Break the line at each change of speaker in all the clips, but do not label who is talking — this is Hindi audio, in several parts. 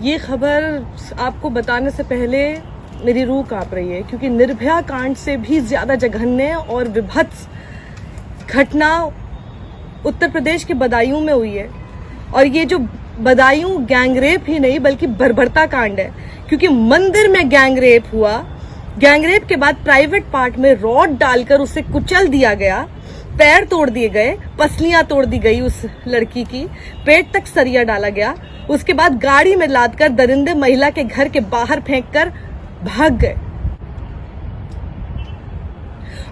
ये खबर आपको बताने से पहले मेरी रूह कांप रही है, क्योंकि निर्भया कांड से भी ज्यादा जघन्य और विभत्स घटना उत्तर प्रदेश के बदायूं में हुई है। और ये जो बदायूं गैंगरेप ही नहीं बल्कि बर्बरता कांड है, क्योंकि मंदिर में गैंगरेप हुआ। गैंगरेप के बाद प्राइवेट पार्ट में रॉड डालकर उसे कुचल दिया गया, पैर तोड़ दिए गए, पसलियां तोड़ दी गई उस लड़की की, पेट तक सरिया डाला गया। उसके बाद गाड़ी में लादकर दरिंदे महिला के घर के बाहर फेंककर भाग गए।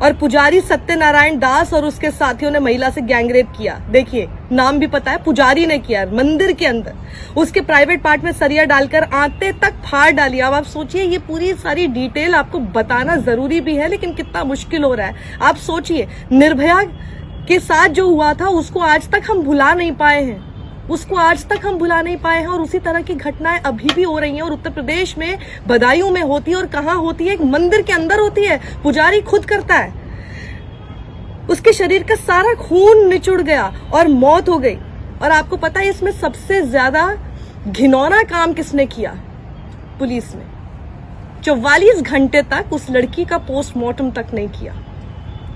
और पुजारी सत्यनारायण दास और उसके साथियों ने महिला से गैंगरेप किया। देखिए, नाम भी पता है, पुजारी ने किया मंदिर के अंदर। उसके प्राइवेट पार्ट में सरिया डालकर आंतें तक फाड़ डाली। अब आप सोचिए, ये पूरी सारी डिटेल आपको बताना जरूरी भी है, लेकिन कितना मुश्किल हो रहा है। आप सोचिए, निर्भया के साथ जो हुआ था उसको आज तक हम भुला नहीं पाए हैं, और उसी तरह की घटनाएं अभी भी हो रही हैं। और उत्तर प्रदेश में बदायूं में होती है, और कहां होती है? एक मंदिर के अंदर होती है। पुजारी खुद करता है। उसके शरीर का सारा खून निचुड़ गया और मौत हो गई। और आपको पता है इसमें सबसे ज्यादा घिनौना काम किसने किया? पुलिस ने 44 घंटे तक उस लड़की का पोस्टमार्टम तक नहीं किया।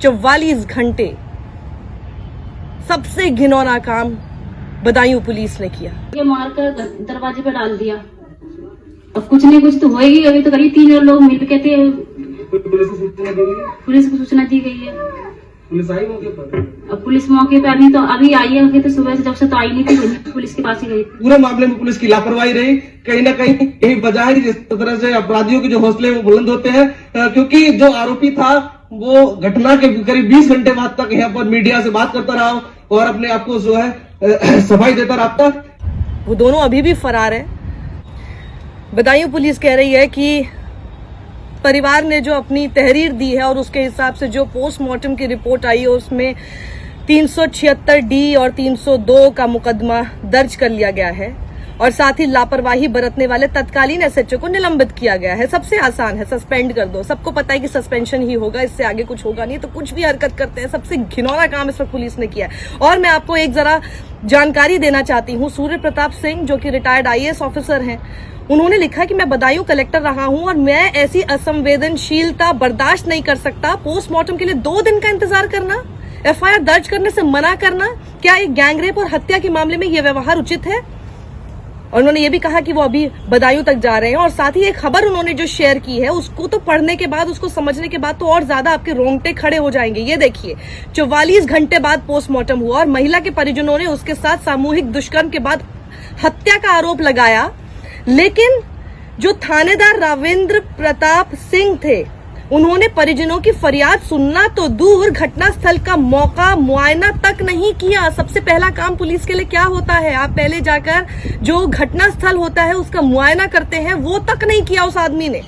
44 घंटे सबसे घिनौना काम बदायूं पुलिस ने किया।
ये मारकर दरवाजे पे डाल दिया। अब कुछ नहीं कुछ तो होएगी। अभी तो करीब 3 लोग मिल के थे। पुलिस को सूचना दी गई है।
पुलिस आई मौके पर?
अब पुलिस मौके पे अभी आई है। तो सुबह से जब से तो आई नहीं थी, पुलिस के पास ही गई।
पूरे मामले में पुलिस की लापरवाही रही। कहीं ना कहीं यही वजह है जिस तरह से अपराधियों के जो हौसले वो बुलंद होते हैं, क्योंकि जो आरोपी था वो घटना के करीब 20 घंटे बाद तक यहाँ पर मीडिया से बात करता रहा और अपने आप को जो है सफाई देता रहा।
वो दोनों अभी भी फरार है। बदायूं पुलिस कह रही है कि परिवार ने जो अपनी तहरीर दी है और उसके हिसाब से जो पोस्टमार्टम की रिपोर्ट आई है उसमें 376D और 302 का मुकदमा दर्ज कर लिया गया है। और साथ ही लापरवाही बरतने वाले तत्कालीन एसएचओ को निलंबित किया गया है। सबसे आसान है, सस्पेंड कर दो। सबको पता है कि सस्पेंशन ही होगा, इससे आगे कुछ होगा नहीं। तो कुछ भी हरकत करते हैं। सबसे घिनौना काम इस पर पुलिस ने किया है। और मैं आपको एक जरा जानकारी देना चाहती हूँ। सूर्य प्रताप सिंह जो कि रिटायर्ड IAS ऑफिसर हैं, उन्होंने लिखा कि मैं बदायूं कलेक्टर रहा हूं और मैं ऐसी असंवेदनशीलता बर्दाश्त नहीं कर सकता। पोस्टमार्टम के लिए 2 दिन का इंतजार करना, FIR दर्ज करने से मना करना, क्या एक गैंगरेप और हत्या के मामले में यह व्यवहार उचित है? और उन्होंने ये भी कहा कि वो अभी बदायूं तक जा रहे हैं। और साथ ही एक खबर उन्होंने जो शेयर की है उसको तो पढ़ने के बाद, उसको समझने के बाद तो और ज्यादा आपके रोंगटे खड़े हो जाएंगे। ये देखिए, 44 घंटे बाद पोस्टमार्टम हुआ और महिला के परिजनों ने उसके साथ सामूहिक दुष्कर्म के बाद हत्या का आरोप लगाया। लेकिन जो थानेदार रावेंद्र प्रताप सिंह थे, उन्होंने परिजनों की फरियाद सुनना तो दूर, घटनास्थल का मौका मुआयना तक नहीं किया। सबसे पहला काम पुलिस के लिए क्या होता है? आप पहले जाकर जो घटनास्थल होता है उसका मुआयना करते हैं, वो तक नहीं किया उस आदमी ने।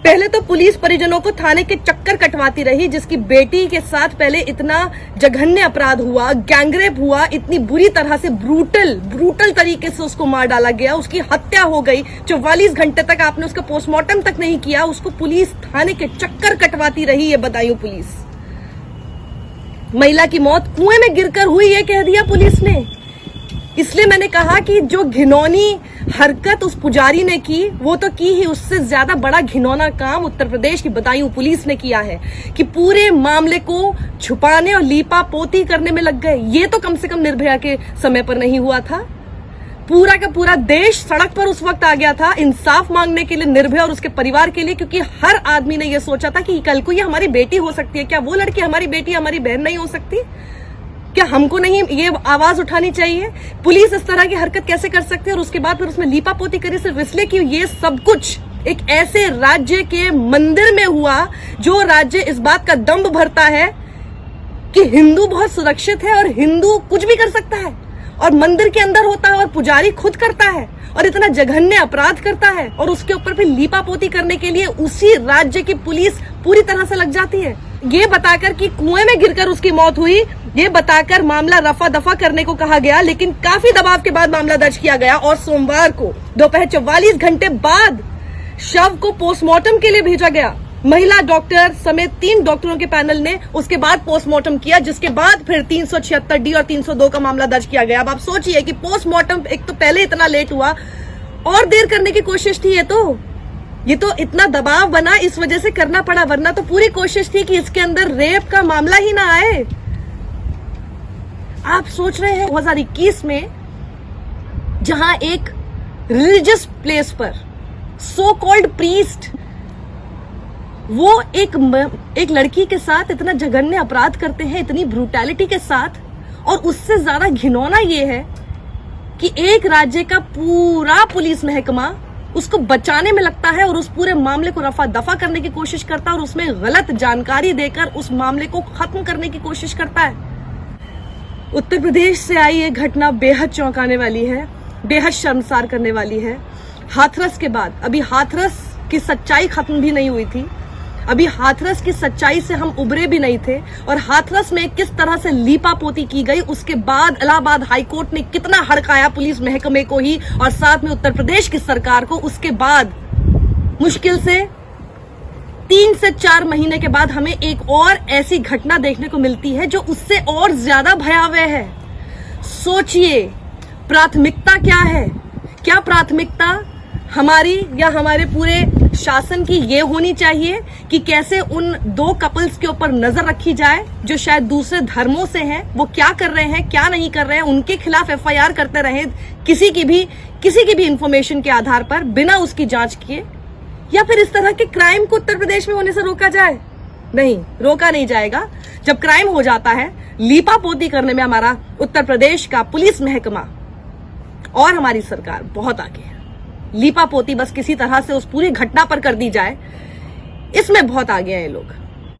पहले तो पुलिस परिजनों को थाने के चक्कर कटवाती रही, जिसकी बेटी के साथ पहले इतना जघन्य अपराध हुआ, गैंगरेप हुआ, इतनी बुरी तरह से ब्रूटल तरीके से उसको मार डाला गया, उसकी हत्या हो गई। 44 घंटे तक आपने उसका पोस्टमार्टम तक नहीं किया, उसको पुलिस थाने के चक्कर कटवाती रही है बदायूं पुलिस। महिला की मौत कुएं में गिरकर हुई, ये कह दिया पुलिस ने। इसलिए मैंने कहा कि जो घिनौनी हरकत उस पुजारी ने की, वो तो की ही, उससे ज्यादा बड़ा घिनौना काम उत्तर प्रदेश की बदायूं पुलिस ने किया है कि पूरे मामले को छुपाने और लीपा पोती करने में लग गए। ये तो कम से कम निर्भया के समय पर नहीं हुआ था। पूरा का पूरा देश सड़क पर उस वक्त आ गया था इंसाफ मांगने के लिए, निर्भया और उसके परिवार के लिए, क्योंकि हर आदमी ने यह सोचा था कि कल को ये हमारी बेटी हो सकती है। क्या वो लड़की हमारी बेटी, हमारी बहन नहीं हो सकती? क्या हमको नहीं ये आवाज उठानी चाहिए? पुलिस इस तरह की हरकत कैसे कर सकती है? और उसके बाद फिर उसमें लीपापोती करी सिर्फ इसलिए कि ये सब कुछ एक ऐसे राज्य के मंदिर में हुआ जो राज्य इस बात का दंभ भरता है कि हिंदू बहुत सुरक्षित है और हिंदू कुछ भी कर सकता है, और मंदिर के अंदर होता है और पुजारी खुद करता है और इतना जघन्य अपराध करता है, और उसके ऊपर फिर लीपापोती करने के लिए उसी राज्य की पुलिस पूरी तरह से लग जाती है। ये बताकर कि कुएं में गिरकर उसकी मौत हुई, ये बताकर मामला रफा दफा करने को कहा गया। लेकिन काफी दबाव के बाद मामला दर्ज किया गया और सोमवार को दोपहर 44 घंटे बाद शव को पोस्टमार्टम के लिए भेजा गया। महिला डॉक्टर समेत 3 डॉक्टरों के पैनल ने उसके बाद पोस्टमार्टम किया, जिसके बाद फिर 376D और 302 का मामला दर्ज किया गया। अब आप सोचिए कि पोस्टमार्टम एक तो पहले इतना लेट हुआ, और देर करने की कोशिश थी। ये तो इतना दबाव बना, इस वजह से करना पड़ा, वरना तो पूरी कोशिश थी कि इसके अंदर रेप का मामला ही ना आए। आप सोच रहे हैं 2021 में जहां एक रिलीजियस प्लेस पर सो कॉल्ड प्रीस्ट वो एक लड़की के साथ इतना जघन्य अपराध करते हैं, इतनी ब्रूटैलिटी के साथ, और उससे ज्यादा घिनौना ये है कि एक राज्य का पूरा पुलिस महकमा उसको बचाने में लगता है और उस पूरे मामले को रफा दफा करने की कोशिश करता है और उसमें गलत जानकारी देकर उस मामले को खत्म करने की कोशिश करता है। उत्तर प्रदेश से आई ये घटना बेहद चौंकाने वाली है, बेहद शर्मसार करने वाली है। हाथरस के बाद अभी हाथरस की सच्चाई खत्म भी नहीं हुई थी, अभी हाथरस की सच्चाई से हम उबरे भी नहीं थे, और हाथरस में किस तरह से लीपापोती की गई उसके बाद इलाहाबाद हाईकोर्ट ने कितना हड़काया पुलिस महकमे को ही और साथ में उत्तर प्रदेश की सरकार को। उसके बाद मुश्किल से 3 से 4 महीने के बाद हमें एक और ऐसी घटना देखने को मिलती है जो उससे और ज्यादा भयावह है। सोचिए प्राथमिकता क्या है? क्या प्राथमिकता हमारी या हमारे पूरे शासन की ये होनी चाहिए कि कैसे उन 2 कपल्स के ऊपर नजर रखी जाए जो शायद दूसरे धर्मों से हैं, वो क्या कर रहे हैं क्या नहीं कर रहे हैं, उनके खिलाफ FIR करते रहे किसी की भी इंफॉर्मेशन के आधार पर बिना उसकी जांच किए, या फिर इस तरह के क्राइम को उत्तर प्रदेश में होने से रोका जाए? नहीं, रोका नहीं जाएगा। जब क्राइम हो जाता है, लीपापोती करने में हमारा उत्तर प्रदेश का पुलिस महकमा और हमारी सरकार बहुत आगे है। लीपापोती बस किसी तरह से उस पूरी घटना पर कर दी जाए, इसमें बहुत आगे हैं ये लोग।